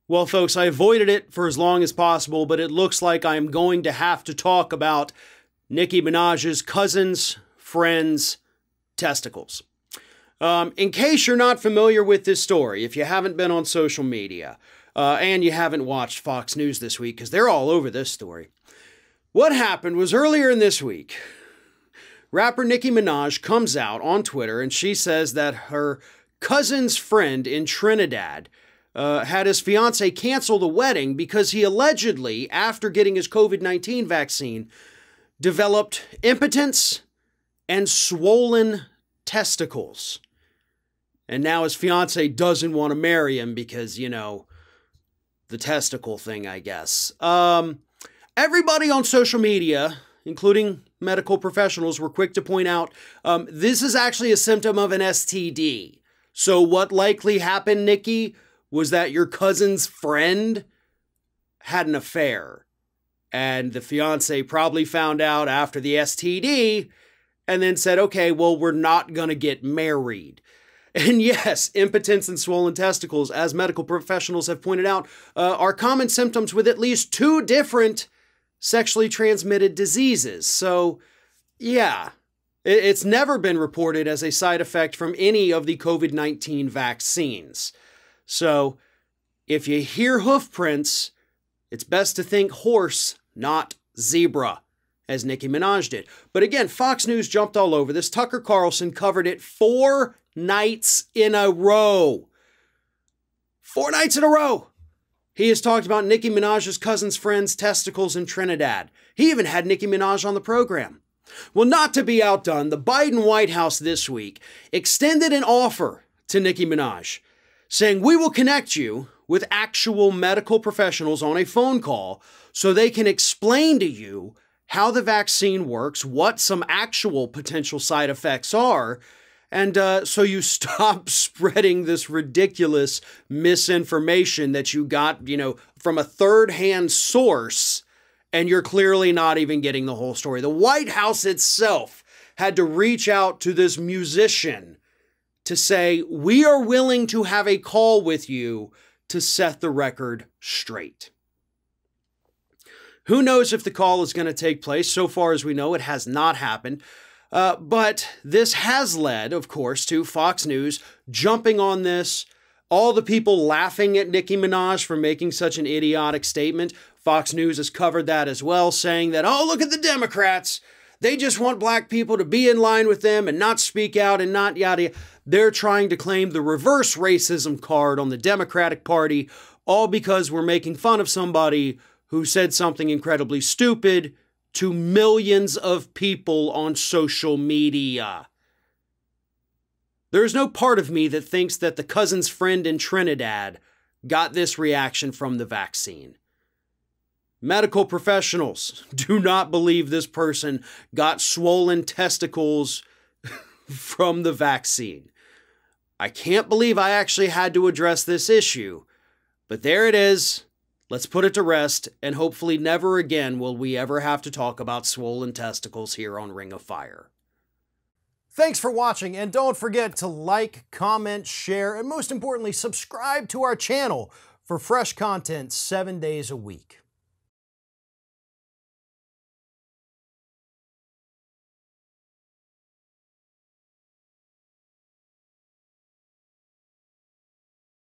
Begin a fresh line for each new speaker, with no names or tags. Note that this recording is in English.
Well, folks, I avoided it for as long as possible, but it looks like I'm going to have to talk about Nicki Minaj's cousin's friend's testicles. In case you're not familiar with this story, if you haven't been on social media, and you haven't watched Fox News this week, because they're all over this story, what happened was earlier in this week, rapper Nicki Minaj comes out on Twitter and she says that her cousin's friend in Trinidad had his fiance cancel the wedding because he allegedly, after getting his COVID-19 vaccine, developed impotence and swollen testicles. And now his fiance doesn't want to marry him because, you know, the testicle thing, I guess. Everybody on social media, including medical professionals, were quick to point out this is actually a symptom of an STD. So what likely happened, Nicki, was that your cousin's friend had an affair. And the fiance probably found out after the STD and then said, okay, well, we're not going to get married. And yes, impotence and swollen testicles, as medical professionals have pointed out, are common symptoms with at least 2 different sexually transmitted diseases. So, yeah, it's never been reported as a side effect from any of the COVID-19 vaccines. So, if you hear hoof prints, it's best to think horse, not zebra, as Nicki Minaj did. But again, Fox News jumped all over this. Tucker Carlson covered it 4 nights in a row. 4 nights in a row. He has talked about Nicki Minaj's cousin's friend's testicles in Trinidad. He even had Nicki Minaj on the program. Well, not to be outdone, the Biden White House this week extended an offer to Nicki Minaj, saying, we will connect you with actual medical professionals on a phone call so they can explain to you how the vaccine works, what some actual potential side effects are, and so you stop spreading this ridiculous misinformation that you got, from a third-hand source, and you're clearly not even getting the whole story. The White House itself had to reach out to this musician to say, we are willing to have a call with you to set the record straight. Who knows if the call is going to take place? So far as we know, it has not happened. But this has led, of course, to Fox News jumping on this, all the people laughing at Nicki Minaj for making such an idiotic statement. Fox News has covered that as well, saying that, oh, look at the Democrats. They just want black people to be in line with them and not speak out and not yada yada. They're trying to claim the reverse racism card on the Democratic Party, all because we're making fun of somebody who said something incredibly stupid to millions of people on social media. There's no part of me that thinks that the cousin's friend in Trinidad got this reaction from the vaccine. Medical professionals do not believe this person got swollen testicles from the vaccine. I can't believe I actually had to address this issue, but there it is. Let's put it to rest, and hopefully never again will we ever have to talk about swollen testicles here on Ring of Fire. Thanks for watching, and don't forget to like, comment, share, and most importantly, subscribe to our channel for fresh content 7 days a week.